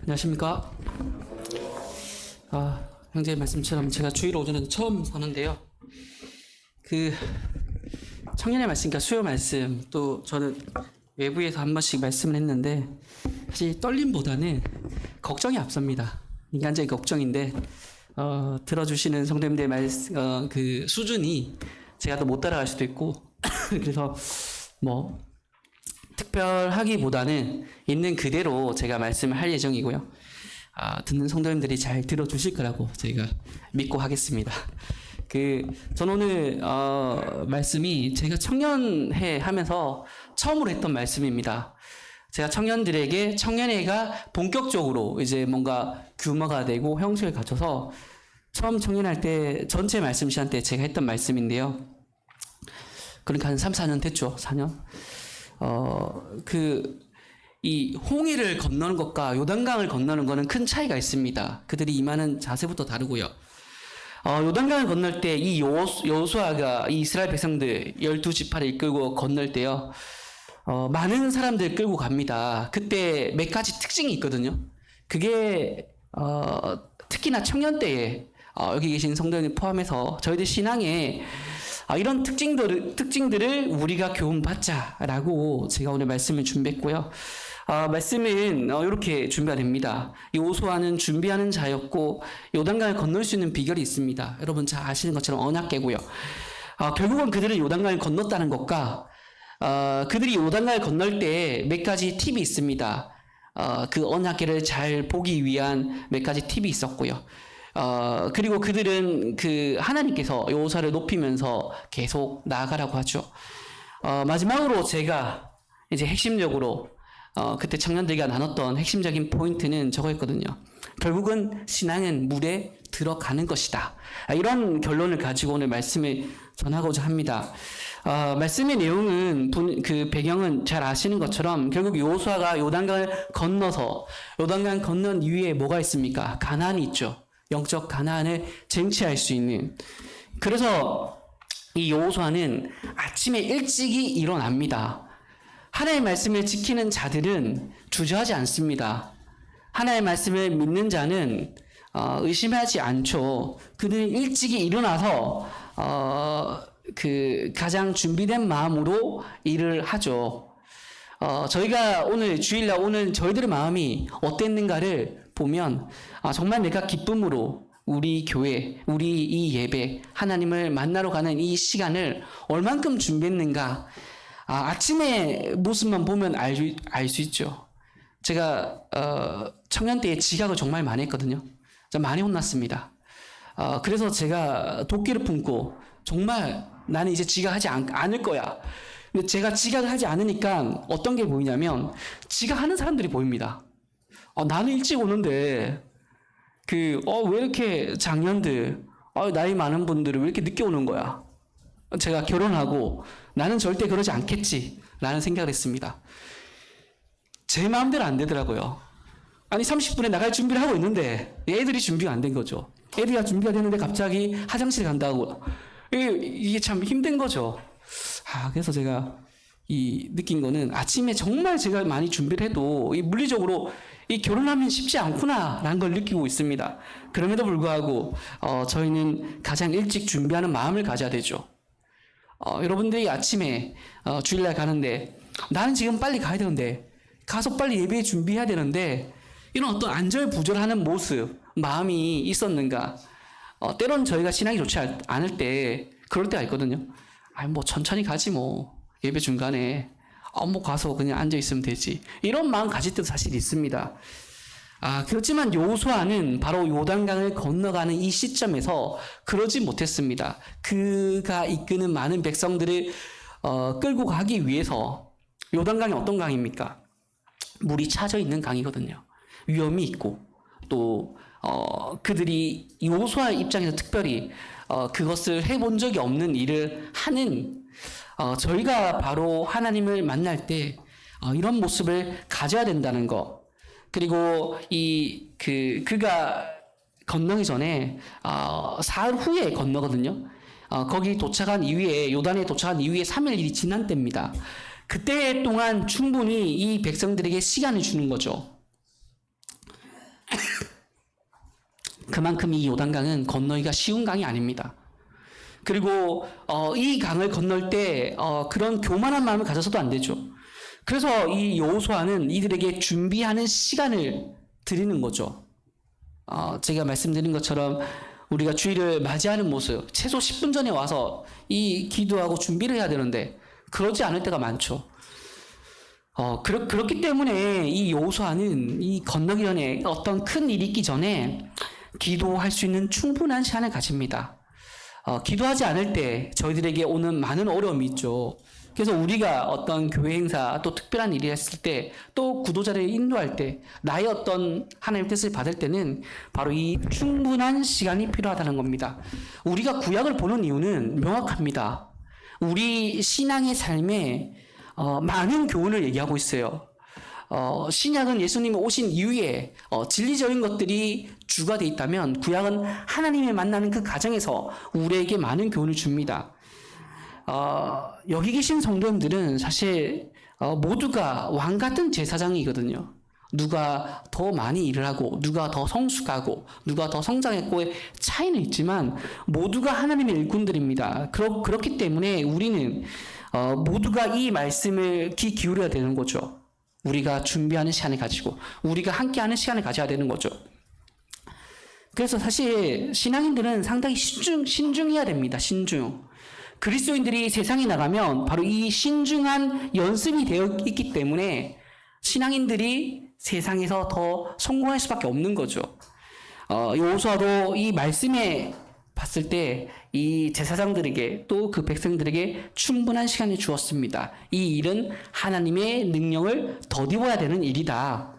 안녕하십니까. 형제 말씀처럼 제가 주일 오전에 처음 사는데요. 청년의 말씀, 그러니까 수요 말씀, 또 저는 외부에서 한 번씩 말씀을 했는데, 사실 떨림보다는 걱정이 앞섭니다. 인간적인 걱정인데, 들어주시는 성도님들의 그 수준이 제가 더 못 따라갈 수도 있고, 그래서 특별하기보다는 있는 그대로 제가 말씀을 할 예정이고요. 듣는 성도님들이 잘 들어주실 거라고 저희가 믿고 하겠습니다. 전 오늘 말씀이 제가 청년회 하면서 처음으로 했던 말씀입니다. 제가 청년들에게 청년회가 본격적으로 이제 뭔가 규모가 되고 형식을 갖춰서 처음 청년할 때 전체 말씀 시간 때 제가 했던 말씀인데요. 그러니까 한 3, 4년 됐죠. 4년. 이 홍해를 건너는 것과 요단강을 건너는 것은 큰 차이가 있습니다. 그들이 임하는 자세부터 다르고요. 요단강을 건널 때 이 여호수아가 이 이스라엘 백성들 12지파를 이끌고 건널 때요. 많은 사람들 끌고 갑니다. 그때 몇 가지 특징이 있거든요. 그게 특히나 청년 때에 여기 계신 성도님 포함해서 저희들 신앙에 이런 특징들을 우리가 교훈받자라고 제가 오늘 말씀을 준비했고요. 말씀은 이렇게 준비가 됩니다. 여호수아는 준비하는 자였고 요단강을 건널 수 있는 비결이 있습니다. 여러분 잘 아시는 것처럼 언약궤고요. 결국은 그들은 요단강을 건넜다는 것과 그들이 요단강을 건널 때 몇 가지 팁이 있습니다. 그 언약궤를 잘 보기 위한 몇 가지 팁이 있었고요. 그리고 그들은 하나님께서 여호수아를 높이면서 계속 나아가라고 하죠. 마지막으로 제가 이제 핵심적으로 그때 청년들과 나눴던 핵심적인 포인트는 저거였거든요. 결국은 신앙은 물에 들어가는 것이다. 이런 결론을 가지고 오늘 말씀을 전하고자 합니다. 말씀의 내용은 배경은 잘 아시는 것처럼 결국 여호수아가 요단강을 건너서 요단강 건넌 이후에 뭐가 있습니까? 가나안이 있죠. 영적 가나안을 쟁취할 수 있는. 그래서 이 여호수아는 아침에 일찍이 일어납니다. 하나님의 말씀을 지키는 자들은 주저하지 않습니다. 하나님의 말씀을 믿는 자는 의심하지 않죠. 그들은 일찍이 일어나서 가장 준비된 마음으로 일을 하죠. 저희가 오늘 주일날 오늘 저희들의 마음이 어땠는가를 보면 정말 내가 기쁨으로 우리 교회, 우리 이 예배, 하나님을 만나러 가는 이 시간을 얼만큼 준비했는가. 아침에 모습만 보면 알 수 있죠. 제가 청년 때에 지각을 정말 많이 했거든요. 많이 혼났습니다. 그래서 제가 도끼를 품고 정말 나는 이제 지각하지 않을 거야. 근데 제가 지각을 하지 않으니까 어떤 게 보이냐면 지각하는 사람들이 보입니다. 나는 일찍 오는데 왜 이렇게 장년들, 나이 많은 분들은 왜 이렇게 늦게 오는 거야? 제가 결혼하고 나는 절대 그러지 않겠지 라는 생각을 했습니다. 제 마음대로 안 되더라고요. 아니 30분에 나갈 준비를 하고 있는데 애들이 준비가 안 된 거죠. 애들이 준비가 되는데 갑자기 화장실 간다고. 이게 참 힘든 거죠. 그래서 제가 느낀 거는 아침에 정말 제가 많이 준비를 해도 물리적으로 결혼하면 쉽지 않구나라는 걸 느끼고 있습니다. 그럼에도 불구하고 저희는 가장 일찍 준비하는 마음을 가져야 되죠. 여러분들이 아침에 주일날 가는데 나는 지금 빨리 가야 되는데 가서 빨리 예배 준비해야 되는데 이런 어떤 안절부절하는 모습, 마음이 있었는가? 때론 저희가 신앙이 좋지 않을 때 그럴 때가 있거든요. 천천히 가지 예배 중간에 가서 그냥 앉아 있으면 되지. 이런 마음 가질 때도 사실 있습니다. 그렇지만 여호수아는 바로 요단강을 건너가는 이 시점에서 그러지 못했습니다. 그가 이끄는 많은 백성들을 끌고 가기 위해서 요단강이 어떤 강입니까? 물이 차져 있는 강이거든요. 위험이 있고 또 그들이 여호수아 입장에서 특별히 그것을 해본 적이 없는 일을 하는 저희가 바로 하나님을 만날 때 이런 모습을 가져야 된다는 거. 그리고 그가 건너기 전에 사흘 후에 건너거든요. 거기 도착한 이후에 요단에 도착한 이후에 3일이 지난 때입니다. 그때 동안 충분히 이 백성들에게 시간을 주는 거죠. 그만큼 이 요단강은 건너기가 쉬운 강이 아닙니다. 그리고 이 강을 건널 때 그런 교만한 마음을 가져서도 안 되죠. 그래서 이 여호수아는 이들에게 준비하는 시간을 드리는 거죠. 제가 말씀드린 것처럼 우리가 주일을 맞이하는 모습, 최소 10분 전에 와서 이 기도하고 준비를 해야 되는데 그러지 않을 때가 많죠. 그렇기 때문에 이 여호수아는 이 건너기 전에 어떤 큰 일이 있기 전에 기도할 수 있는 충분한 시간을 가집니다. 기도하지 않을 때 저희들에게 오는 많은 어려움이 있죠. 그래서 우리가 어떤 교회 행사 또 특별한 일이 했을 때 또 구도자를 인도할 때 나의 어떤 하나님의 뜻을 받을 때는 바로 이 충분한 시간이 필요하다는 겁니다. 우리가 구약을 보는 이유는 명확합니다. 우리 신앙의 삶에 많은 교훈을 얘기하고 있어요. 신약은 예수님이 오신 이후에 진리적인 것들이 주가 돼 있다면 구약은 하나님을 만나는 그 과정에서 우리에게 많은 교훈을 줍니다. 여기 계신 성도님들은 사실 모두가 왕 같은 제사장이거든요. 누가 더 많이 일을 하고 누가 더 성숙하고 누가 더 성장했고의 차이는 있지만 모두가 하나님의 일꾼들입니다. 그렇기 때문에 우리는 모두가 이 말씀을 귀 기울여야 되는 거죠. 우리가 준비하는 시간을 가지고 우리가 함께하는 시간을 가져야 되는 거죠. 그래서 사실 신앙인들은 상당히 신중해야 됩니다. 신중. 그리스도인들이 세상에 나가면 바로 이 신중한 연습이 되어 있기 때문에 신앙인들이 세상에서 더 성공할 수밖에 없는 거죠. 여호수아도 이 말씀에 봤을 때 이 제사장들에게 또 그 백성들에게 충분한 시간을 주었습니다. 이 일은 하나님의 능력을 덧입어야 되는 일이다.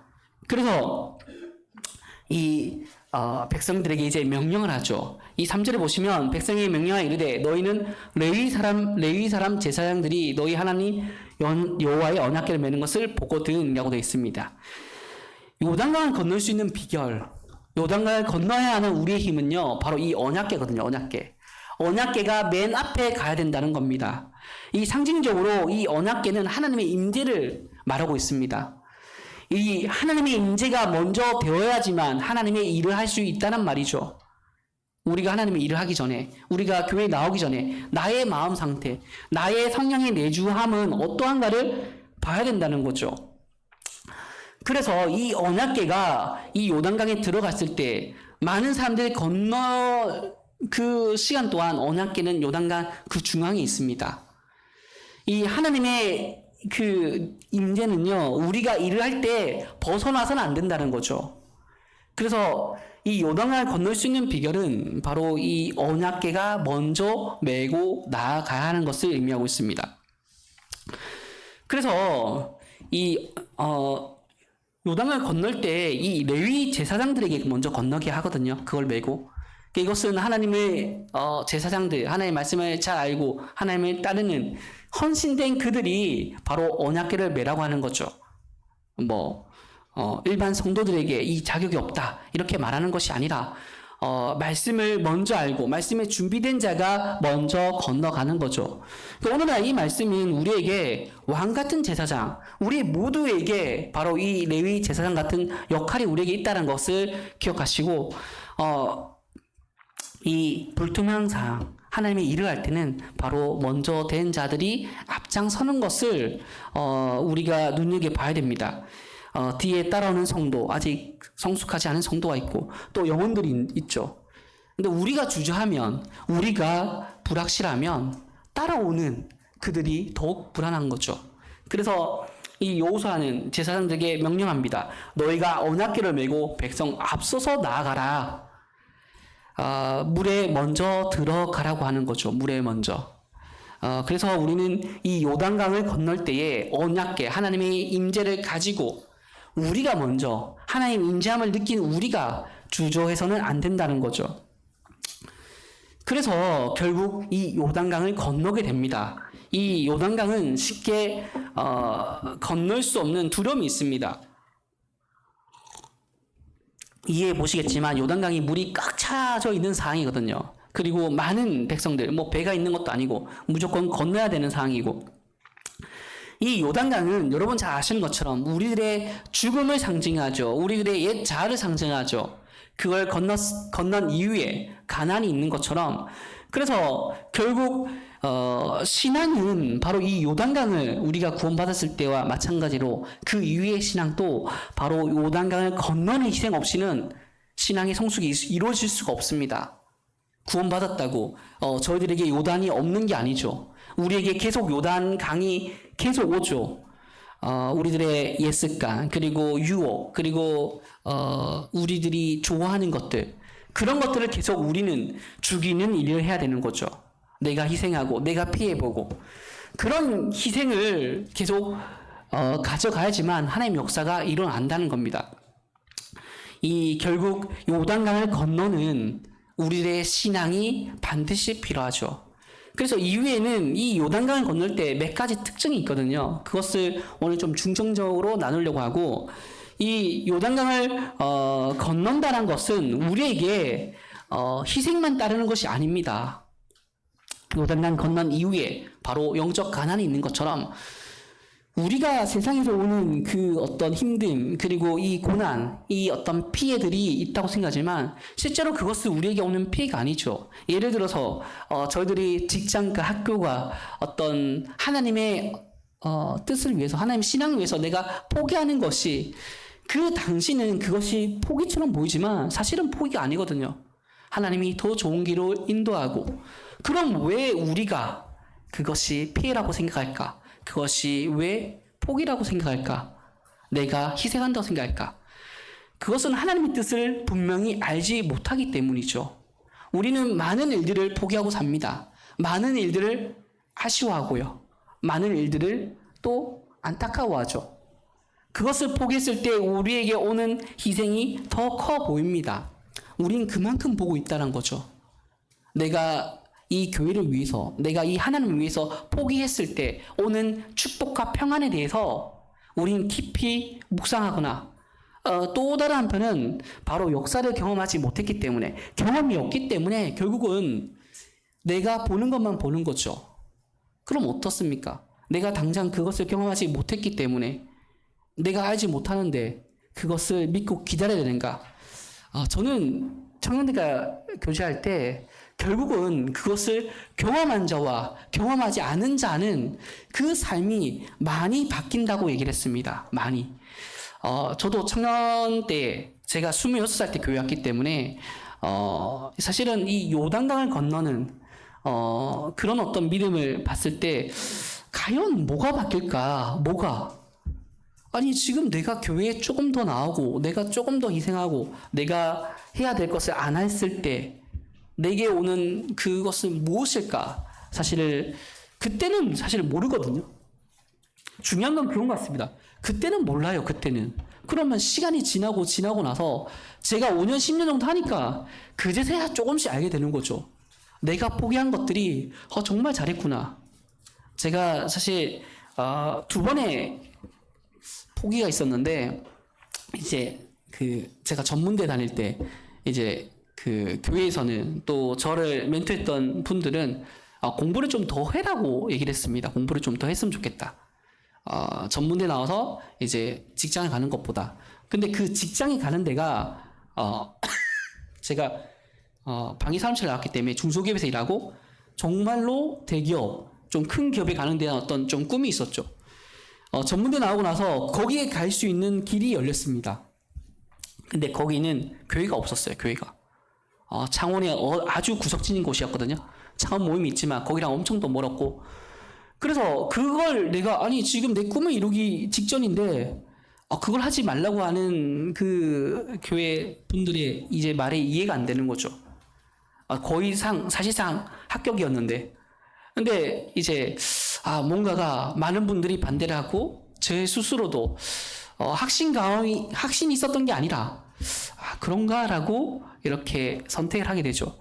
그래서 이 백성들에게 이제 명령을 하죠. 이 3절에 보시면 백성이 명령하여 이르되 너희는 레위 사람 제사장들이 너희 하나님 여호와의 언약궤를 메는 것을 보거든라고 되어 있습니다. 요단강을 건널 수 있는 비결, 요단강을 건너야 하는 우리의 힘은요 바로 이 언약궤거든요. 언약궤가 맨 앞에 가야 된다는 겁니다. 이 상징적으로 이 언약궤는 하나님의 임재를 말하고 있습니다. 이 하나님의 임재가 먼저 되어야지만 하나님의 일을 할 수 있다는 말이죠. 우리가 하나님의 일을 하기 전에, 우리가 교회에 나오기 전에 나의 마음 상태, 나의 성령의 내주함은 어떠한가를 봐야 된다는 거죠. 그래서 이 언약궤가 이 요단강에 들어갔을 때 많은 사람들이 건너 그 시간 동안 언약궤는 요단강 그 중앙에 있습니다. 이 하나님의 그 임재는요 우리가 일을 할 때 벗어나서는 안 된다는 거죠. 그래서 이 요단강을 건널 수 있는 비결은 바로 이 언약궤가 먼저 메고 나아가야 하는 것을 의미하고 있습니다. 그래서 이 요단강을 건널 때 이 레위 제사장들에게 먼저 건너게 하거든요. 그걸 메고. 이것은 하나님의 제사장들, 하나님의 말씀을 잘 알고 하나님을 따르는 헌신된 그들이 바로 언약궤를 메라고 하는 거죠. 일반 성도들에게 이 자격이 없다 이렇게 말하는 것이 아니라 말씀을 먼저 알고 말씀에 준비된 자가 먼저 건너가는 거죠. 오늘날 이 말씀은 우리에게 왕 같은 제사장, 우리 모두에게 바로 이 레위 제사장 같은 역할이 우리에게 있다는 것을 기억하시고 이 불투명상 하나님의 일을 할 때는 바로 먼저 된 자들이 앞장서는 것을 우리가 눈여겨봐야 됩니다. 뒤에 따라오는 성도, 아직 성숙하지 않은 성도가 있고 또 영혼들이 있죠. 근데 우리가 주저하면, 우리가 불확실하면 따라오는 그들이 더욱 불안한 거죠. 그래서 이 여호수아는 제사장들에게 명령합니다. 너희가 언약궤를 메고 백성 앞서서 나아가라. 물에 먼저 들어가라고 하는 거죠. 물에 먼저. 그래서 우리는 이 요단강을 건널 때에 언약궤, 하나님의 임재를 가지고 우리가 먼저 하나님 임재함을 느낀 우리가 주저해서는 안 된다는 거죠. 그래서 결국 이 요단강을 건너게 됩니다. 이 요단강은 쉽게 건널 수 없는 두려움이 있습니다. 이해해 보시겠지만 요단강이 물이 꽉 차져 있는 상황이거든요. 그리고 많은 백성들, 배가 있는 것도 아니고 무조건 건너야 되는 상황이고, 이 요단강은 여러분 잘 아시는 것처럼 우리들의 죽음을 상징하죠. 우리들의 옛 자아를 상징하죠. 그걸 건넌 이후에 가난이 있는 것처럼, 그래서 결국 신앙은 바로 이 요단강을 우리가 구원받았을 때와 마찬가지로 그 이후의 신앙도 바로 요단강을 건너는 희생 없이는 신앙의 성숙이 이루어질 수가 없습니다. 구원받았다고 저희들에게 요단이 없는 게 아니죠. 우리에게 계속 요단 강이 계속 오죠. 우리들의 옛습관, 그리고 유혹, 그리고 우리들이 좋아하는 것들, 그런 것들을 계속 우리는 죽이는 일을 해야 되는 거죠. 내가 희생하고 내가 피해보고 그런 희생을 계속 가져가야지만 하나님의 역사가 일어난다는 겁니다. 이 결국 요단강을 건너는 우리의 신앙이 반드시 필요하죠. 그래서 이후에는 이 요단강을 건널 때 몇 가지 특징이 있거든요. 그것을 오늘 좀 중점적으로 나누려고 하고, 이 요단강을 건넌다는 것은 우리에게 희생만 따르는 것이 아닙니다. 요단강 건넌 이후에 바로 영적 가난이 있는 것처럼 우리가 세상에서 오는 그 어떤 힘듦, 그리고 이 고난, 이 어떤 피해들이 있다고 생각하지만 실제로 그것은 우리에게 오는 피해가 아니죠. 예를 들어서 저희들이 직장과 학교가 어떤 하나님의 뜻을 위해서, 하나님 신앙을 위해서 내가 포기하는 것이, 그 당시는 그것이 포기처럼 보이지만 사실은 포기가 아니거든요. 하나님이 더 좋은 길로 인도하고, 그럼 왜 우리가 그것이 피해라고 생각할까? 그것이 왜 포기라고 생각할까? 내가 희생한다고 생각할까? 그것은 하나님의 뜻을 분명히 알지 못하기 때문이죠. 우리는 많은 일들을 포기하고 삽니다. 많은 일들을 아쉬워하고요. 많은 일들을 또 안타까워하죠. 그것을 포기했을 때 우리에게 오는 희생이 더 커 보입니다. 우린 그만큼 보고 있다는 거죠. 내가 이 교회를 위해서, 내가 이 하나님을 위해서 포기했을 때 오는 축복과 평안에 대해서 우린 깊이 묵상하거나, 또 다른 한편은 바로 역사를 경험하지 못했기 때문에, 경험이 없기 때문에 결국은 내가 보는 것만 보는 거죠. 그럼 어떻습니까? 내가 당장 그것을 경험하지 못했기 때문에, 내가 알지 못하는데 그것을 믿고 기다려야 되는가? 저는 청년대가 교제할 때 결국은 그것을 경험한 자와 경험하지 않은 자는 그 삶이 많이 바뀐다고 얘기를 했습니다. 많이. 저도 청년 때, 제가 26살 때 교회 왔기 때문에 사실은 이 요단강을 건너는 그런 어떤 믿음을 봤을 때 과연 뭐가 바뀔까? 아니, 지금 내가 교회에 조금 더 나오고 내가 조금 더 희생하고 내가 해야 될 것을 안 했을 때 내게 오는 그것은 무엇일까? 사실 그때는 사실 모르거든요. 중요한 건 그런 것 같습니다. 그때는 몰라요. 그때는. 그러면 시간이 지나고 나서 제가 5년 10년 정도 하니까 그제서야 조금씩 알게 되는 거죠. 내가 포기한 것들이 정말 잘했구나. 제가 사실 2번의 포기가 있었는데, 이제 제가 전문대 다닐 때 이제 그 교회에서는 또 저를 멘토했던 분들은 공부를 좀 더 해라고 얘기를 했습니다. 공부를 좀 더 했으면 좋겠다. 전문대 나와서 이제 직장에 가는 것보다. 근데 그 직장에 가는 데가 제가 방위 사무실 나왔기 때문에 중소기업에서 일하고 정말로 대기업, 좀 큰 기업에 가는 데는 어떤 좀 꿈이 있었죠. 전문대 나오고 나서 거기에 갈 수 있는 길이 열렸습니다. 근데 거기는 교회가 없었어요. 교회가. 창원에 아주 구석진 곳이었거든요. 창원 모임이 있지만 거기랑 엄청 더 멀었고, 그래서 그걸 내가, 아니 지금 내 꿈을 이루기 직전인데 그걸 하지 말라고 하는 그 교회 분들의 이제 말에 이해가 안 되는 거죠. 거의 사실상 합격이었는데, 근데 이제 뭔가가 많은 분들이 반대를 하고 제 스스로도 확신이 있었던 게 아니라 그런가라고 이렇게 선택을 하게 되죠.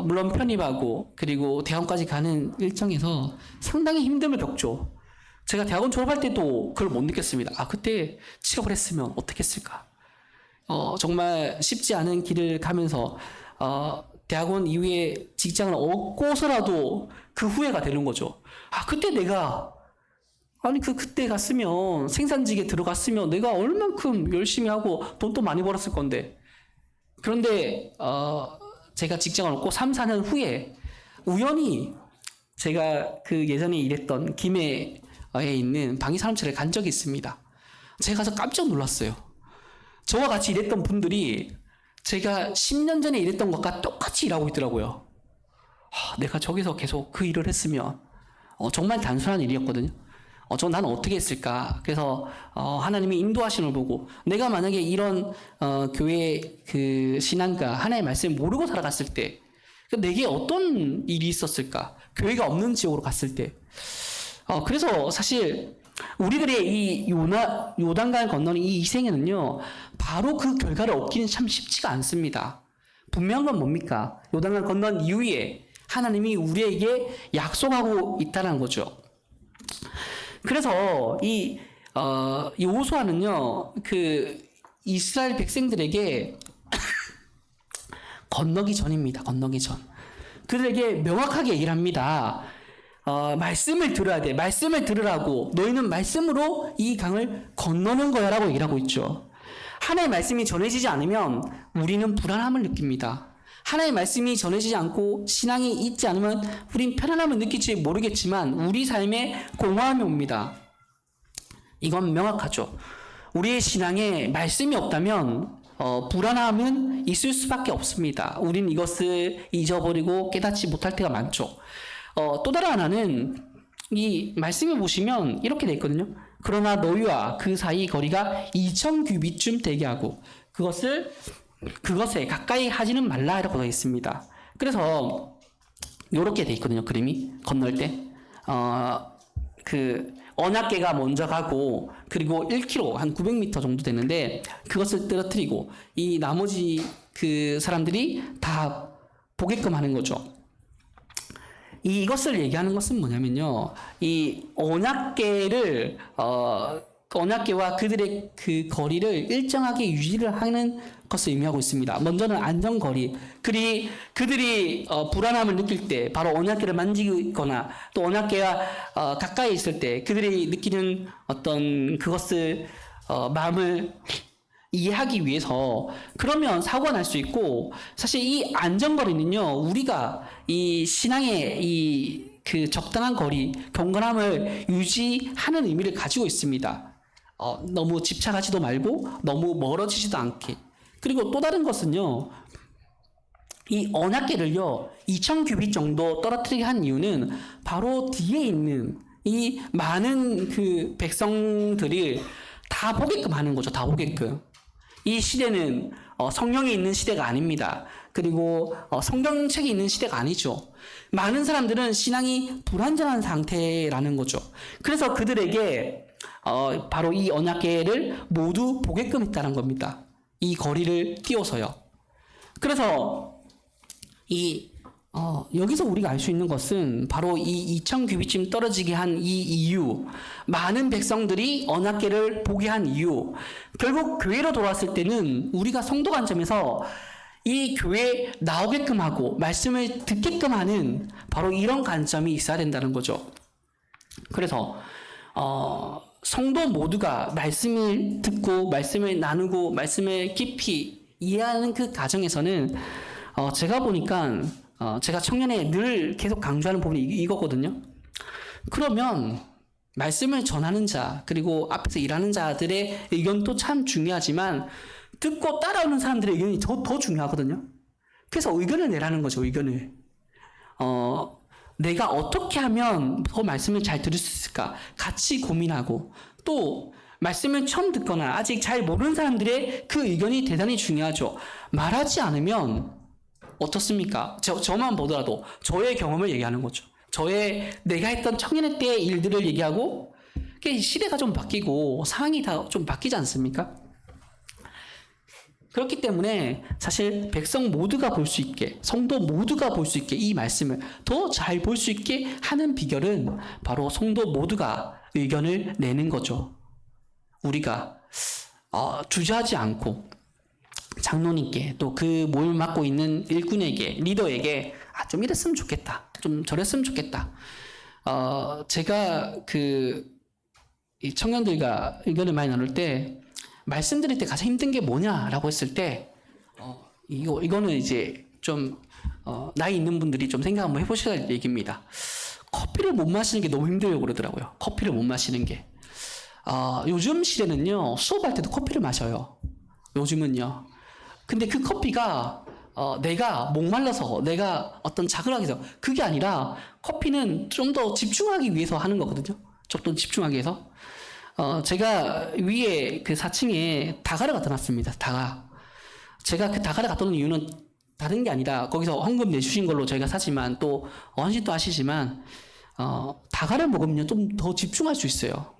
물론 편입하고 그리고 대학원까지 가는 일정에서 상당히 힘듦을 겪죠. 제가 대학원 졸업할 때도 그걸 못 느꼈습니다. 그때 취업을 했으면 어떻게 했을까? 정말 쉽지 않은 길을 가면서 대학원 이후에 직장을 얻고서라도 그 후회가 되는 거죠. 그때 내가, 그때 갔으면, 생산직에 들어갔으면 내가 얼만큼 열심히 하고 돈도 많이 벌었을 건데, 그런데 제가 직장을 얻고 3, 4년 후에 우연히 제가 그 예전에 일했던 김해에 있는 방위산업체를 간 적이 있습니다. 제가 가서 깜짝 놀랐어요. 저와 같이 일했던 분들이 제가 10년 전에 일했던 것과 똑같이 일하고 있더라고요. 내가 저기서 계속 그 일을 했으면 정말 단순한 일이었거든요. 나는 어떻게 했을까? 그래서 하나님이 인도하시는 걸 보고 내가 만약에 이런 교회 그 신앙과 하나의 말씀을 모르고 살아갔을 때 내게 어떤 일이 있었을까? 교회가 없는 지역으로 갔을 때. 그래서 사실 우리들의 이 요단강을 건너는 이 희생에는요, 바로 그 결과를 얻기는 참 쉽지가 않습니다. 분명한 건 뭡니까? 요단강을 건넌 이후에 하나님이 우리에게 약속하고 있다는 거죠. 그래서 이 여호수아는요, 그 이스라엘 백성들에게 건너기 전입니다. 건너기 전. 그들에게 명확하게 얘기를 합니다. 말씀을 들어야 돼. 말씀을 들으라고. 너희는 말씀으로 이 강을 건너는 거야 라고 얘기를 하고 있죠. 하나님의 말씀이 전해지지 않으면 우리는 불안함을 느낍니다. 하나님의 말씀이 전해지지 않고 신앙이 있지 않으면 우린 편안함을 느낄지 모르겠지만 우리 삶에 공허함이 옵니다. 이건 명확하죠. 우리의 신앙에 말씀이 없다면 불안함은 있을 수밖에 없습니다. 우린 이것을 잊어버리고 깨닫지 못할 때가 많죠. 또 다른 하나는 이 말씀을 보시면 이렇게 돼 있거든요. 그러나 너희와 그 사이 거리가 2000규빗쯤 되게 하고 그것에 가까이 하지는 말라라고 되어 있습니다. 그래서 이렇게 돼 있거든요. 그림이 건널 때 그 언약궤가 먼저 가고 그리고 1km 한 900m 정도 되는데 그것을 떨어뜨리고 이 나머지 그 사람들이 다 보게끔 하는 거죠. 이것을 얘기하는 것은 뭐냐면요, 이 언약궤와 그들의 그 거리를 일정하게 유지를 하는 것을 의미하고 있습니다. 먼저는 안전거리. 그들이 불안함을 느낄 때 바로 언약궤를 만지거나 또 언약궤와 가까이 있을 때 그들이 느끼는 어떤 그것을 마음을 이해하기 위해서 그러면 사고가 날 수 있고, 사실 이 안전거리는요, 우리가 이 신앙의 그 적당한 거리, 경건함을 유지하는 의미를 가지고 있습니다. 너무 집착하지도 말고 너무 멀어지지도 않게. 그리고 또 다른 것은요, 이 언약궤를요 2000규빗 정도 떨어뜨리게 한 이유는 바로 뒤에 있는 이 많은 그 백성들이 다 보게끔 하는 거죠. 다 보게끔. 이 시대는 성령이 있는 시대가 아닙니다. 그리고 성경책이 있는 시대가 아니죠. 많은 사람들은 신앙이 불완전한 상태라는 거죠. 그래서 그들에게 바로 이 언약궤를 모두 보게끔 했다는 겁니다. 이 거리를 띄워서요. 그래서 여기서 우리가 알 수 있는 것은 바로 이 2000규빗쯤 떨어지게 한 이 이유, 많은 백성들이 언약궤를 보게 한 이유, 결국 교회로 돌아왔을 때는 우리가 성도 관점에서 이 교회에 나오게끔 하고 말씀을 듣게끔 하는 바로 이런 관점이 있어야 된다는 거죠. 그래서 성도 모두가 말씀을 듣고 말씀을 나누고 말씀을 깊이 이해하는 그 과정에서는 제가 보니까 제가 청년에 늘 계속 강조하는 부분이 이거거든요. 그러면 말씀을 전하는 자, 그리고 앞에서 일하는 자들의 의견도 참 중요하지만 듣고 따라오는 사람들의 의견이 더 중요하거든요. 그래서 의견을 내라는 거죠. 의견을. 내가 어떻게 하면 더 말씀을 잘 들을 수 있을까? 같이 고민하고, 또 말씀을 처음 듣거나 아직 잘 모르는 사람들의 그 의견이 대단히 중요하죠. 말하지 않으면 어떻습니까? 저만 보더라도 저의 경험을 얘기하는 거죠. 내가 했던 청년의 때의 일들을 얘기하고, 시대가 좀 바뀌고 상황이 다 좀 바뀌지 않습니까? 그렇기 때문에 사실 백성 모두가 볼 수 있게, 성도 모두가 볼 수 있게 이 말씀을 더 잘 볼 수 있게 하는 비결은 바로 성도 모두가 의견을 내는 거죠. 우리가 주저하지 않고 장로님께, 또 그 모임을 맡고 있는 일꾼에게, 리더에게 좀 이랬으면 좋겠다, 좀 저랬으면 좋겠다. 제가 이 청년들과 의견을 많이 나눌 때 말씀드릴 때 가장 힘든 게 뭐냐라고 했을 때 이거는 이제 좀 나이 있는 분들이 좀 생각 한번 해보셔야 할 얘기입니다. 커피를 못 마시는 게 너무 힘들다고 그러더라고요. 커피를 못 마시는 게. 요즘 시대는요, 수업할 때도 커피를 마셔요. 요즘은요. 근데 그 커피가 내가 목말라서 내가 어떤 자극을 하기 위해서 그게 아니라 커피는 좀 더 집중하기 위해서 하는 거거든요. 좀 더 집중하기 위해서. 제가 위에 그 4층에 다가를 갖다 놨습니다. 다가. 제가 그 다가를 갖다 놓은 이유는 다른 게 아니라 거기서 헌금 내주신 걸로 저희가 사지만 또 헌신도 하시지만 다가를 먹으면 좀 더 집중할 수 있어요.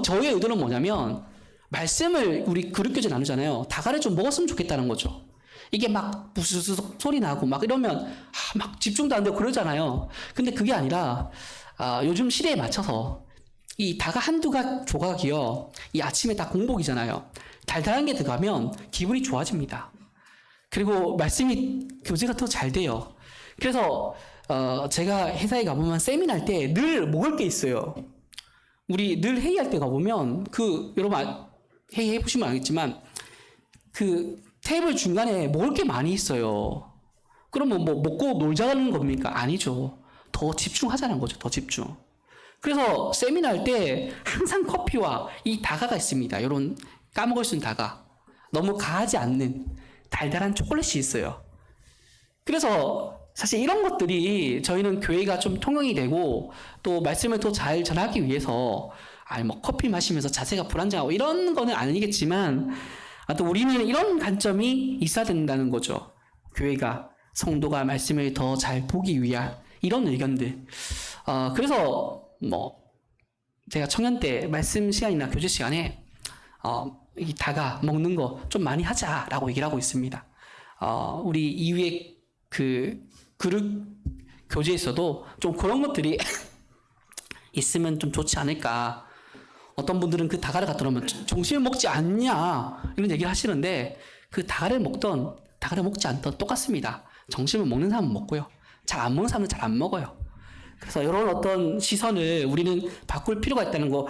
저의 의도는 뭐냐면 말씀을 우리 그릇교제 나누잖아요. 다가를 좀 먹었으면 좋겠다는 거죠. 이게 막 부스스 소리 나고 막 이러면 막 집중도 안 되고 그러잖아요. 근데 그게 아니라 요즘 시대에 맞춰서 이 다가 한두 조각이요. 이 아침에 딱 공복이잖아요. 달달한 게 들어가면 기분이 좋아집니다. 그리고 말씀이 교제가 더 잘 돼요. 그래서 제가 회사에 가보면 세미나 할 때 늘 먹을 게 있어요. 우리 늘 회의할 때 가보면 여러분 회의 해보시면 알겠지만 그 테이블 중간에 먹을 게 많이 있어요. 그러면 뭐 먹고 놀자는 겁니까? 아니죠. 더 집중하자는 거죠. 더 집중. 그래서 세미나 할 때 항상 커피와 이 다가가 있습니다. 이런 까먹을 수 있는 다가. 너무 가하지 않는 달달한 초콜릿이 있어요. 그래서 사실 이런 것들이 저희는 교회가 좀 통용이 되고 또 말씀을 더 잘 전하기 위해서 뭐 커피 마시면서 자세가 불안정하고 이런 거는 아니겠지만 또 우리는 이런 관점이 있어야 된다는 거죠. 교회가 성도가 말씀을 더 잘 보기 위한 이런 의견들. 그래서 제가 청년 때 말씀 시간이나 교제 시간에 이 다가 먹는 거 좀 많이 하자라고 얘기를 하고 있습니다. 우리 이후에 그 그릇 교제에서도 좀 그런 것들이 있으면 좀 좋지 않을까. 어떤 분들은 그 다가를 갖다 놓으면 정신을 먹지 않냐 이런 얘기를 하시는데 그 다가를 먹지 않던 똑같습니다. 정신을 먹는 사람은 먹고요. 잘 안 먹는 사람은 잘 안 먹어요. 그래서 이런 어떤 시선을 우리는 바꿀 필요가 있다는 거.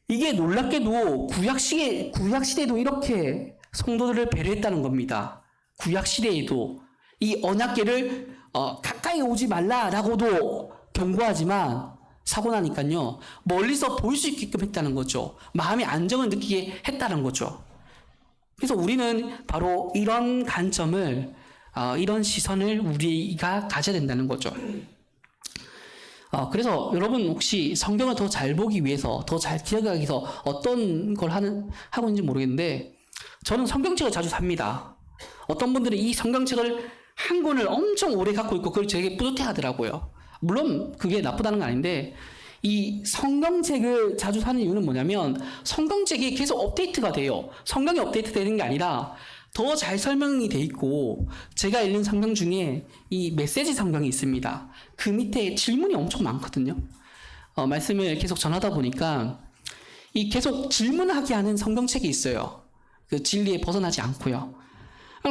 이게 놀랍게도 구약시대에도 이렇게 성도들을 배려했다는 겁니다. 구약시대에도 이 언약궤를 가까이 오지 말라라고도 경고하지만 사고 나니까요. 멀리서 볼 수 있게끔 했다는 거죠. 마음의 안정을 느끼게 했다는 거죠. 그래서 우리는 바로 이런 관점을 이런 시선을 우리가 가져야 된다는 거죠. 그래서 여러분 혹시 성경을 더 잘 보기 위해서 더 잘 기억하기 위해서 어떤 걸 하고 있는지 모르겠는데 저는 성경책을 자주 삽니다. 어떤 분들은 이 성경책을 한 권을 엄청 오래 갖고 있고 그걸 되게 뿌듯해 하더라고요. 물론 그게 나쁘다는 건 아닌데 이 성경책을 자주 사는 이유는 뭐냐면 성경책이 계속 업데이트가 돼요. 성경이 업데이트 되는 게 아니라 더 잘 설명이 돼 있고 제가 읽는 성경 중에 이 메시지 성경이 있습니다. 그 밑에 질문이 엄청 많거든요. 말씀을 계속 전하다 보니까 이 계속 질문하게 하는 성경책이 있어요. 그 진리에 벗어나지 않고요.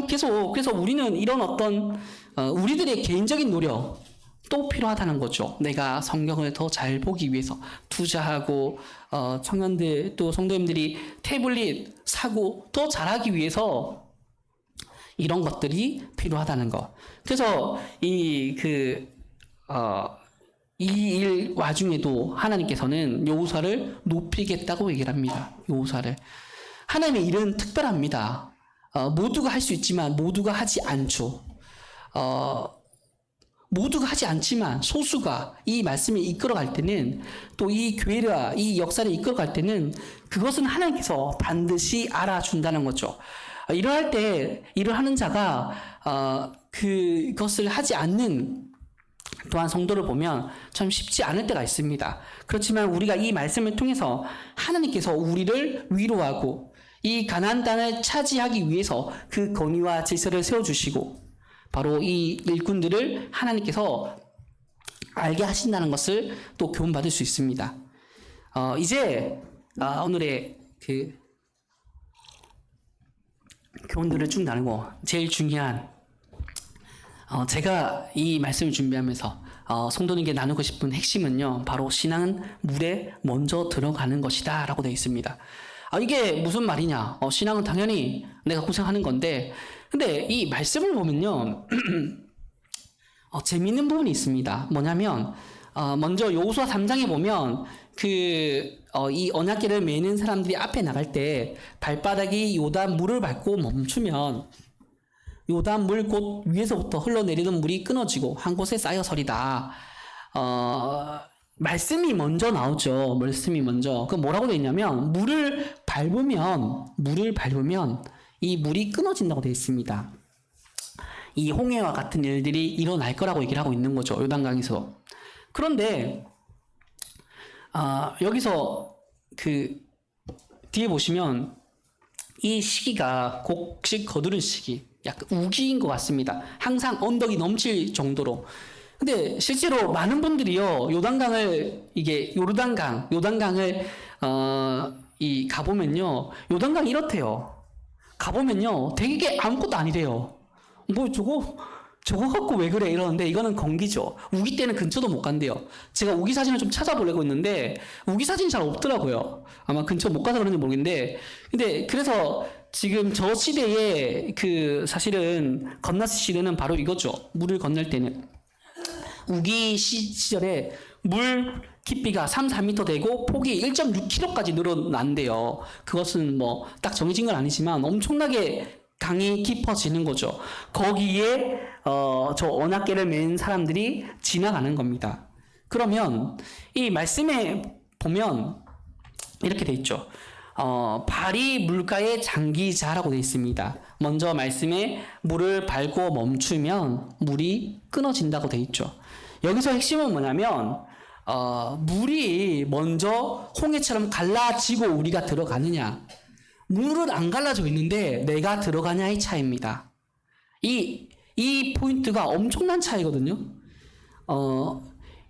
그래서 우리는 이런 어떤 우리들의 개인적인 노력도 필요하다는 거죠. 내가 성경을 더 잘 보기 위해서 투자하고 청년들 또 성도님들이 태블릿 사고 더 잘하기 위해서 이런 것들이 필요하다는 거. 그래서 이 일 와중에도 하나님께서는 여호수아를 높이겠다고 얘기를 합니다. 여호수아를. 하나님의 일은 특별합니다. 모두가 할 수 있지만 모두가 하지 않죠. 모두가 하지 않지만 소수가 이 말씀을 이끌어갈 때는 또 이 교회가 이 역사를 이끌어갈 때는 그것은 하나님께서 반드시 알아준다는 거죠. 일을 하는 자가 그것을 하지 않는 또한 성도를 보면 참 쉽지 않을 때가 있습니다. 그렇지만 우리가 이 말씀을 통해서 하나님께서 우리를 위로하고 이 가나안 땅을 차지하기 위해서 그 권위와 질서를 세워주시고 바로 이 일꾼들을 하나님께서 알게 하신다는 것을 또 교훈받을 수 있습니다. 이제 오늘의 그 교훈들을 쭉 나누고 제일 중요한 제가 이 말씀을 준비하면서 성도님께 나누고 싶은 핵심은요 바로 신앙은 물에 먼저 들어가는 것이다 라고 되어 있습니다. 이게 무슨 말이냐? 신앙은 당연히 내가 고생하는 건데, 근데 이 말씀을 보면요, 재밌는 부분이 있습니다. 뭐냐면, 먼저 여호수아 3장에 보면, 이 언약궤를 메는 사람들이 앞에 나갈 때, 발바닥이 요단 물을 밟고 멈추면, 요단 물 곧 위에서부터 흘러내리는 물이 끊어지고, 한 곳에 쌓여서리다. 말씀이 먼저 나오죠. 말씀이 먼저. 그 뭐라고 되어 있냐면, 물을 밟으면, 이 물이 끊어진다고 되어 있습니다. 이 홍해와 같은 일들이 일어날 거라고 얘기를 하고 있는 거죠. 요단강에서. 그런데 여기서 뒤에 보시면 이 시기가 곡식 거두는 시기, 약간 우기인 것 같습니다. 항상 언덕이 넘칠 정도로. 근데 실제로 많은 분들이요, 요단강을 가보면요, 요단강이 이렇대요. 가보면요, 되게 아무것도 아니래요. 뭐 저거 갖고 왜 그래 이러는데, 이거는 건기죠. 우기 때는 근처도 못 간대요. 제가 우기 사진을 좀 찾아보려고 했는데 우기 사진이 잘 없더라고요. 아마 근처 못 가서 그런지 모르겠는데, 근데 그래서 지금 저 시대에 사실은 건너스 시대는 바로 이거죠. 물을 건널 때는 우기 시절에 물 깊이가 3, 4m 되고 폭이 1.6km까지 늘어난대요. 그것은 뭐 딱 정해진 건 아니지만 엄청나게 강이 깊어지는 거죠. 거기에 저 언약궤를 맨 사람들이 지나가는 겁니다. 그러면 이 말씀에 보면 이렇게 돼 있죠. 발이 물가에 잠기자라고 되어 있습니다. 먼저 말씀에 물을 밟고 멈추면 물이 끊어진다고 되어 있죠. 여기서 핵심은 뭐냐면 물이 먼저 홍해처럼 갈라지고 우리가 들어가느냐, 물은 안 갈라져 있는데 내가 들어가냐의 차이입니다. 이 포인트가 엄청난 차이거든요.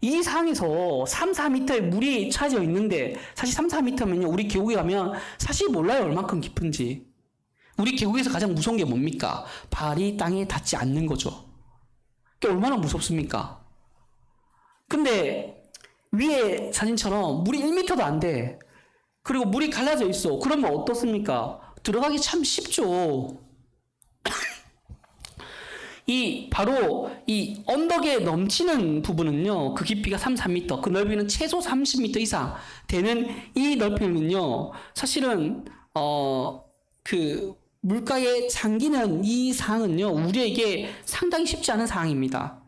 이 상에서 3, 4m의 물이 차져 있는데, 사실 3, 4m면요, 우리 계곡에 가면 사실 몰라요, 얼만큼 깊은지. 우리 계곡에서 가장 무서운 게 뭡니까? 발이 땅에 닿지 않는 거죠. 그게 얼마나 무섭습니까? 근데 위에 사진처럼 물이 1m도 안 돼. 그리고 물이 갈라져 있어. 그러면 어떻습니까? 들어가기 참 쉽죠. 바로 이 언덕에 넘치는 부분은요, 그 깊이가 3, 4m, 그 넓이는 최소 30m 이상 되는 이 넓이는요, 사실은 물가에 잠기는 이 상황은요, 우리에게 상당히 쉽지 않은 상황입니다.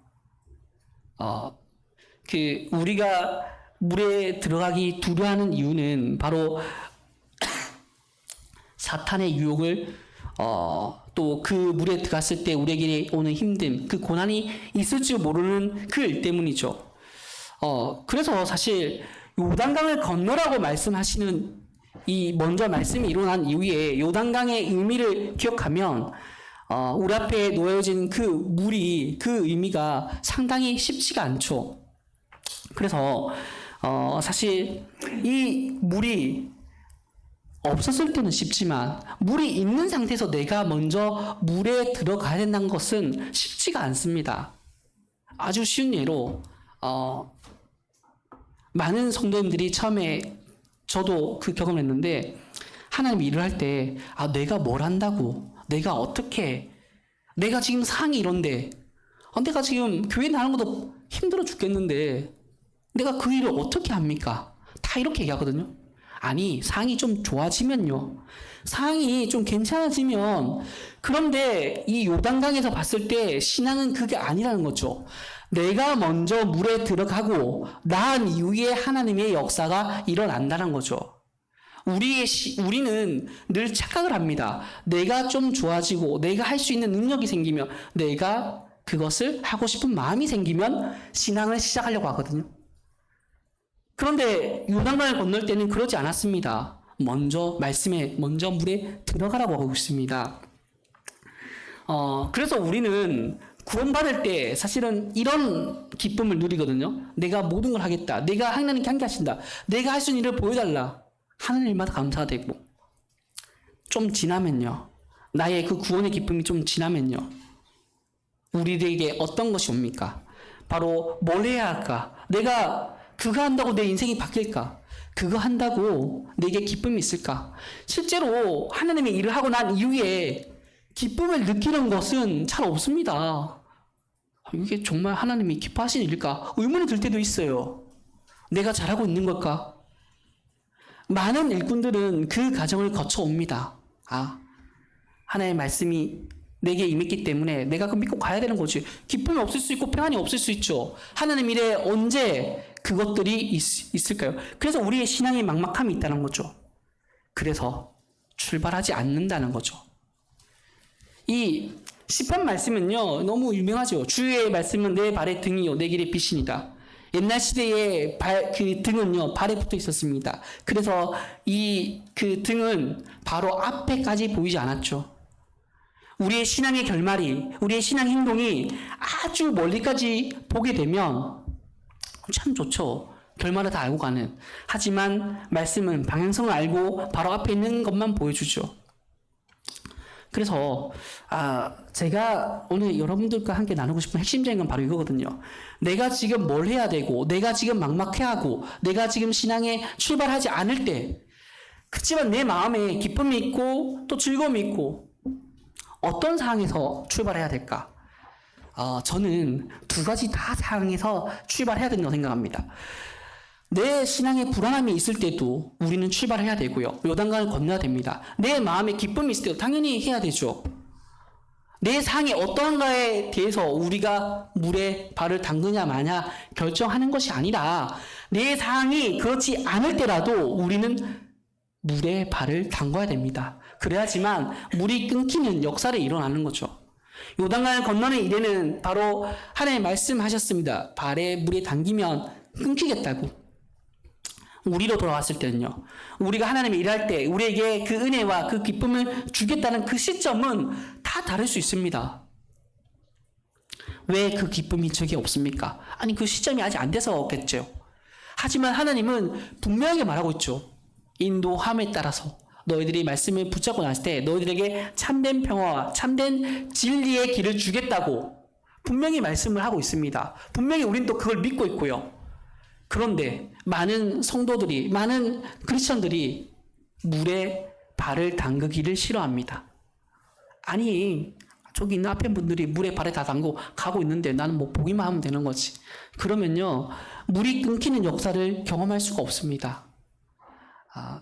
우리가 물에 들어가기 두려워하는 이유는 바로 사탄의 유혹을 또 그 물에 들어갔을 때 우리에게 오는 힘듦, 그 고난이 있을 줄 모르는 그 일 때문이죠. 그래서 사실 요단강을 건너라고 말씀하시는 먼저 말씀이 일어난 이후에 요단강의 의미를 기억하면 우리 앞에 놓여진 그 물이, 그 의미가 상당히 쉽지가 않죠. 그래서 사실 이 물이 없었을 때는 쉽지만 물이 있는 상태에서 내가 먼저 물에 들어가야 된다는 것은 쉽지가 않습니다. 아주 쉬운 예로 많은 성도님들이 처음에, 저도 그 경험을 했는데, 하나님 일을 할 때 내가 뭘 한다고, 내가 어떻게, 내가 지금 상황이 이런데, 내가 지금 교회 나가는 것도 힘들어 죽겠는데 내가 그 일을 어떻게 합니까? 다 이렇게 얘기하거든요. 아니, 상황이 좀 좋아지면요, 상황이 좀 괜찮아지면, 그런데 이 요단강에서 봤을 때 신앙은 그게 아니라는 거죠. 내가 먼저 물에 들어가고 난 이후에 하나님의 역사가 일어난다는 거죠. 우리는 늘 착각을 합니다. 내가 좀 좋아지고 내가 할 수 있는 능력이 생기면, 내가 그것을 하고 싶은 마음이 생기면 신앙을 시작하려고 하거든요. 그런데 요단강을 건널 때는 그러지 않았습니다. 먼저 물에 들어가라고 하고 있습니다. 그래서 우리는 구원받을 때 사실은 이런 기쁨을 누리거든요. 내가 모든 걸 하겠다. 내가 하나님께 함께 하신다. 내가 할 수 있는 일을 보여달라. 하는 일마다 감사가 되고, 좀 지나면요, 나의 그 구원의 기쁨이 좀 지나면요, 우리들에게 어떤 것이 옵니까? 바로 뭘 해야 할까? 내가 그거 한다고 내 인생이 바뀔까? 그거 한다고 내게 기쁨이 있을까? 실제로 하나님의 일을 하고 난 이후에 기쁨을 느끼는 것은 잘 없습니다. 이게 정말 하나님이 기뻐하시는 일일까? 의문이 들 때도 있어요. 내가 잘하고 있는 걸까? 많은 일꾼들은 그 과정을 거쳐옵니다. 하나님의 말씀이 내게 임했기 때문에 내가 그 믿고 가야 되는 거지. 기쁨이 없을 수 있고 평안이 없을 수 있죠. 하나님 일에 언제 그것들이 있을까요? 그래서 우리의 신앙에 막막함이 있다는 거죠. 그래서 출발하지 않는다는 거죠. 이 시편 말씀은요, 너무 유명하죠. 주의 말씀은 내 발의 등이요 내 길의 빛이니라. 옛날 시대에 그 등은요 발에 붙어 있었습니다. 그래서 그 등은 바로 앞에까지 보이지 않았죠. 우리의 신앙의 결말이, 우리의 신앙 행동이 아주 멀리까지 보게 되면 참 좋죠. 결말을 다 알고 가는. 하지만 말씀은 방향성을 알고 바로 앞에 있는 것만 보여주죠. 그래서 제가 오늘 여러분들과 함께 나누고 싶은 핵심적인 건 바로 이거거든요. 내가 지금 뭘 해야 되고, 내가 지금 막막해하고, 내가 지금 신앙에 출발하지 않을 때, 그렇지만 내 마음에 기쁨이 있고 또 즐거움이 있고, 어떤 상황에서 출발해야 될까? 저는 두 가지 다 상황에서 출발해야 된다고 생각합니다. 내 신앙에 불안함이 있을 때도 우리는 출발해야 되고요. 요단강을 건너야 됩니다. 내 마음에 기쁨이 있을 때도 당연히 해야 되죠. 내 상황이 어떠한가에 대해서 우리가 물에 발을 담그냐 마냐 결정하는 것이 아니라 내 상황이 그렇지 않을 때라도 우리는 물에 발을 담궈야 됩니다. 그래야지만 물이 끊기는 역사를 일어나는 거죠. 요단강을 건너는 이래는 바로 하나님 말씀하셨습니다. 발에 물에 담기면 끊기겠다고. 우리로 돌아왔을 때는요, 우리가 하나님의 일할 때 우리에게 그 은혜와 그 기쁨을 주겠다는 그 시점은 다 다를 수 있습니다. 왜 그 기쁨이 저게 없습니까? 아니, 그 시점이 아직 안 돼서겠죠. 하지만 하나님은 분명하게 말하고 있죠. 인도함에 따라서 너희들이 말씀을 붙잡고 났을 때 너희들에게 참된 평화와 참된 진리의 길을 주겠다고 분명히 말씀을 하고 있습니다. 분명히 우린 또 그걸 믿고 있고요. 그런데 많은 성도들이, 많은 크리스천들이 물에 발을 담그기를 싫어합니다. 아니, 저기 있는 앞에 분들이 물에 발에 다 담고 가고 있는데 나는 뭐 보기만 하면 되는 거지. 그러면요, 물이 끊기는 역사를 경험할 수가 없습니다.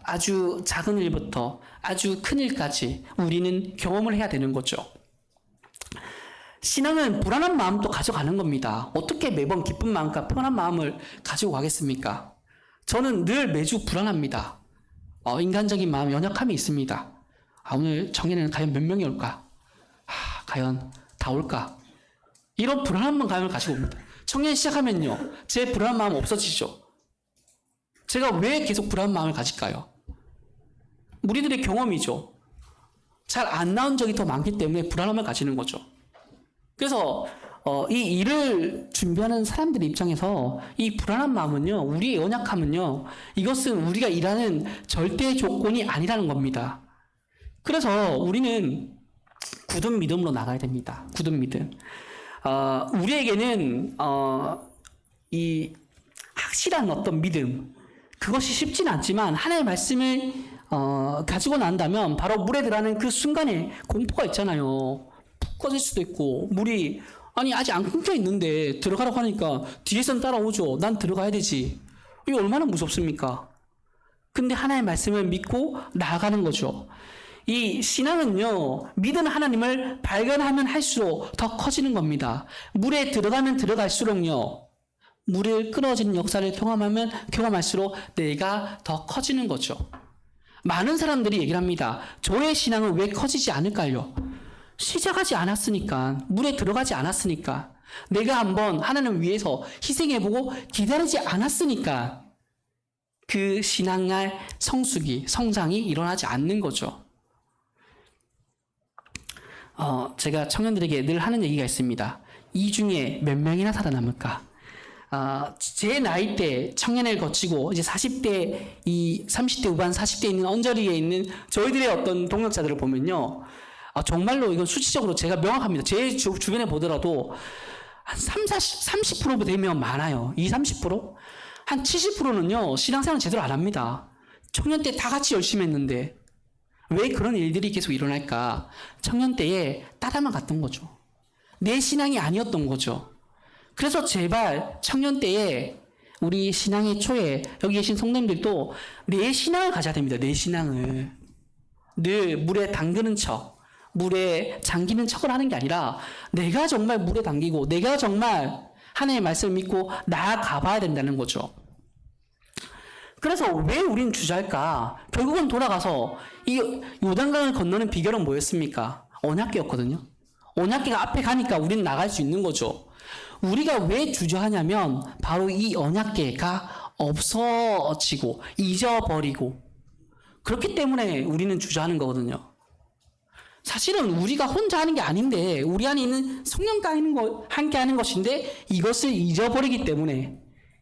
아주 작은 일부터 아주 큰 일까지 우리는 경험을 해야 되는 거죠. 신앙은 불안한 마음도 가져가는 겁니다. 어떻게 매번 기쁜 마음과 평안한 마음을 가지고 가겠습니까? 저는 늘 매주 불안합니다. 인간적인 마음, 연약함이 있습니다. 오늘 정예는 과연 몇 명이 올까? 과연 다 올까? 이런 불안한 마음을 가지고 옵니다. 청년 시작하면요, 제 불안한 마음 없어지죠. 제가 왜 계속 불안한 마음을 가질까요? 우리들의 경험이죠. 잘 안 나온 적이 더 많기 때문에 불안함을 가지는 거죠. 그래서 이 일을 준비하는 사람들의 입장에서 이 불안한 마음은요, 우리의 연약함은요, 이것은 우리가 일하는 절대 조건이 아니라는 겁니다. 그래서 우리는 굳은 믿음으로 나가야 됩니다. 굳은 믿음. 우리에게는 이 확실한 어떤 믿음, 그것이 쉽진 않지만 하나님의 말씀을 가지고 난다면 바로 물에 들어가는 그 순간에 공포가 있잖아요. 푹 꺼질 수도 있고, 물이 아직 안 끊겨 있는데 들어가라고 하니까 뒤에선 따라오죠. 난 들어가야 되지. 이게 얼마나 무섭습니까? 근데 하나님의 말씀을 믿고 나아가는 거죠. 이 신앙은요, 믿은 하나님을 발견하면 할수록 더 커지는 겁니다. 물에 들어가면 들어갈수록요, 물을 끊어지는 역사를 경험할수록 내가 더 커지는 거죠. 많은 사람들이 얘기를 합니다. 저의 신앙은 왜 커지지 않을까요? 시작하지 않았으니까, 물에 들어가지 않았으니까, 내가 한번 하나님을 위해서 희생해보고 기다리지 않았으니까 그 신앙의 성장이 일어나지 않는 거죠. 제가 청년들에게 늘 하는 얘기가 있습니다. 이 중에 몇 명이나 살아남을까? 제 나이 때 청년을 거치고 이제 40대, 30대 후반, 40대 있는 언저리에 있는 저희들의 어떤 동역자들을 보면요, 정말로 이건 수치적으로 제가 명확합니다. 제 주변에 보더라도 한 30% 되면 많아요. 20, 30%? 한 70%는요, 신앙생활 제대로 안 합니다. 청년 때 다 같이 열심히 했는데, 왜 그런 일들이 계속 일어날까? 청년 때에 따라만 갔던 거죠. 내 신앙이 아니었던 거죠. 그래서 제발 청년 때에 우리 신앙의 초에 여기 계신 성도님들도 내 신앙을 가져야 됩니다. 내 신앙을. 늘 물에 담그는 척, 물에 잠기는 척을 하는 게 아니라 내가 정말 물에 담기고 내가 정말 하나님의 말씀을 믿고 나아가 봐야 된다는 거죠. 그래서 왜 우린 주저할까? 결국은 돌아가서 이 요단강을 건너는 비결은 뭐였습니까? 언약궤였거든요. 언약궤가 앞에 가니까 우린 나갈 수 있는 거죠. 우리가 왜 주저하냐면 바로 이 언약궤가 없어지고 잊어버리고 그렇기 때문에 우리는 주저하는 거거든요. 사실은 우리가 혼자 하는 게 아닌데 우리 안에 있는 성령과 함께 하는 것인데 이것을 잊어버리기 때문에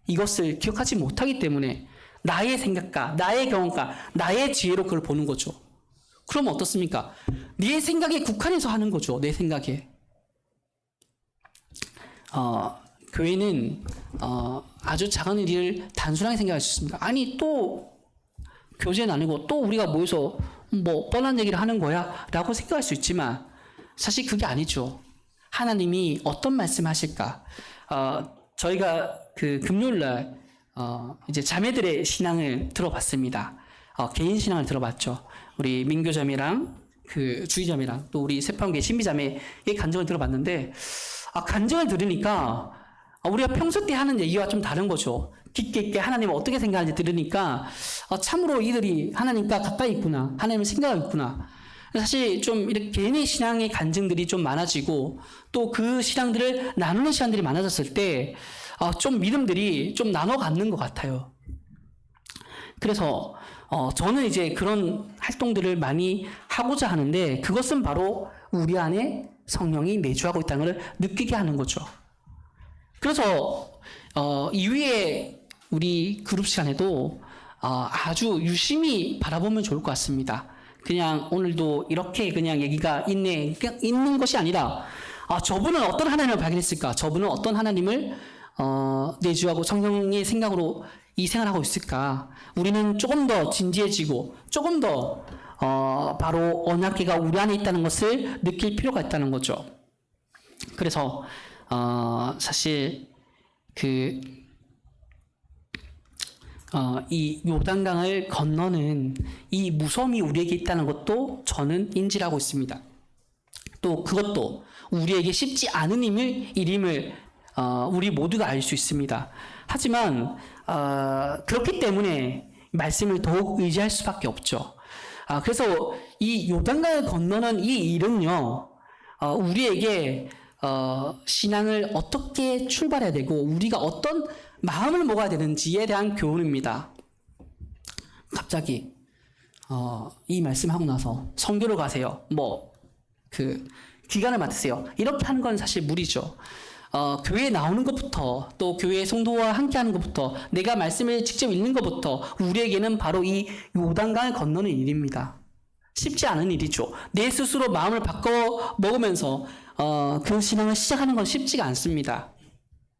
이것을 기억하지 못하기 때문에 나의 생각과 나의 경험과 나의 지혜로 그걸 보는 거죠. 그러면 어떻습니까? 네 생각에 국한해서 하는 거죠. 내 생각에. 교회는 아주 작은 일을 단순하게 생각할 수 있습니다. 아니 또 교제 나누고 또 우리가 모여서 뭐 뻔한 얘기를 하는 거야 라고 생각할 수 있지만 사실 그게 아니죠. 하나님이 어떤 말씀하실까? 저희가 그 금요일날 이제 자매들의 신앙을 들어봤습니다. 개인 신앙을 들어봤죠. 우리 민교자매랑 그 주희자매랑 또 우리 세판계 신비자매의 간증을 들어봤는데 간증을 들으니까 우리가 평소 때 하는 얘기와 좀 다른 거죠. 깊게 있게 하나님을 어떻게 생각하는지 들으니까 참으로 이들이 하나님과 가까이 있구나. 하나님을 생각하고 있구나. 사실 좀 이렇게 개인의 신앙의 간증들이 좀 많아지고 또 그 신앙들을 나누는 시간들이 많아졌을 때 좀 믿음들이 좀 나눠 갖는 것 같아요. 그래서 저는 이제 그런 활동들을 많이 하고자 하는데 그것은 바로 우리 안에 성령이 내주하고 있다는 걸 느끼게 하는 거죠. 그래서 이후에 우리 그룹 시간에도 아주 유심히 바라보면 좋을 것 같습니다. 그냥 오늘도 이렇게 그냥 얘기가 있는 것이 아니라 저분은 어떤 하나님을 발견했을까? 저분은 어떤 하나님을 내주하고 성령의 생각으로 이 생활을 하고 있을까? 우리는 조금 더 진지해지고 조금 더 바로 언약궤가 우리 안에 있다는 것을 느낄 필요가 있다는 거죠. 그래서 사실 이 요단강을 건너는 이 무서움이 우리에게 있다는 것도 저는 인지를 하고 있습니다. 또 그것도 우리에게 쉽지 않은 일임을 우리 모두가 알 수 있습니다. 하지만 그렇기 때문에 말씀을 더욱 의지할 수밖에 없죠. 그래서 이 요단강을 건너는 이 일은요, 우리에게 신앙을 어떻게 출발해야 되고 우리가 어떤 마음을 먹어야 되는지에 대한 교훈입니다. 갑자기 이 말씀하고 나서 선교를 가세요. 기간을 맡으세요. 이렇게 하는 건 사실 무리죠. 교회에 나오는 것부터 또 교회 성도와 함께하는 것부터 내가 말씀을 직접 읽는 것부터 우리에게는 바로 이 요단강을 건너는 일입니다. 쉽지 않은 일이죠. 내 스스로 마음을 바꿔 먹으면서 그 신앙을 시작하는 건 쉽지가 않습니다.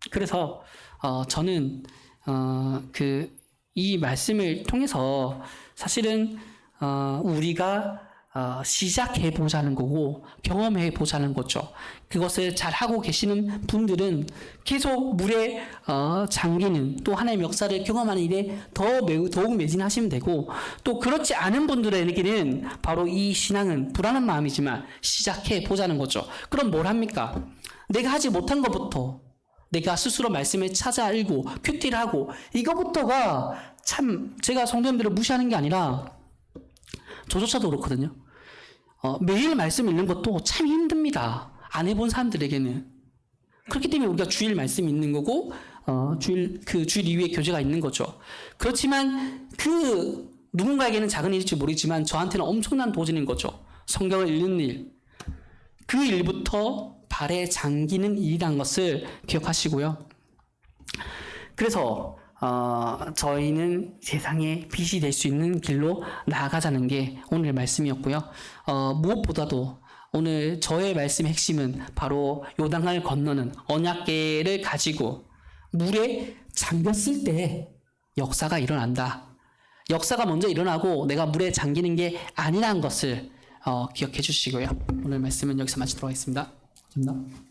그래서 저는 이 말씀을 통해서 사실은 우리가 시작해 보자는 거고 경험해 보자는 거죠. 그것을 잘 하고 계시는 분들은 계속 물에 잠기는 또 하나님의 역사를 경험하는 일에 더욱 매진하시면 되고 또 그렇지 않은 분들에게는 바로 이 신앙은 불안한 마음이지만 시작해 보자는 거죠. 그럼 뭘 합니까? 내가 하지 못한 것부터 내가 스스로 말씀을 찾아 읽고 큐티를 하고 이거부터가 참 제가 성도님들을 무시하는 게 아니라 저조차도 그렇거든요. 매일 말씀 읽는 것도 참 힘듭니다. 안 해본 사람들에게는. 그렇기 때문에 우리가 주일 말씀 읽는 거고 주일 이후에 교제가 있는 거죠. 그렇지만 누군가에게는 작은 일일지 모르지만 저한테는 엄청난 도전인 거죠. 성경을 읽는 일. 그 일부터 발에 잠기는 일이란 것을 기억하시고요. 그래서 저희는 세상에 빛이 될 수 있는 길로 나아가자는 게 오늘 말씀이었고요. 무엇보다도 오늘 저의 말씀의 핵심은 바로 요단강을 건너는 언약궤를 가지고 물에 잠겼을 때 역사가 일어난다. 역사가 먼저 일어나고 내가 물에 잠기는 게 아니라는 것을 기억해 주시고요. 오늘 말씀은 여기서 마치도록 하겠습니다. 감사합니다.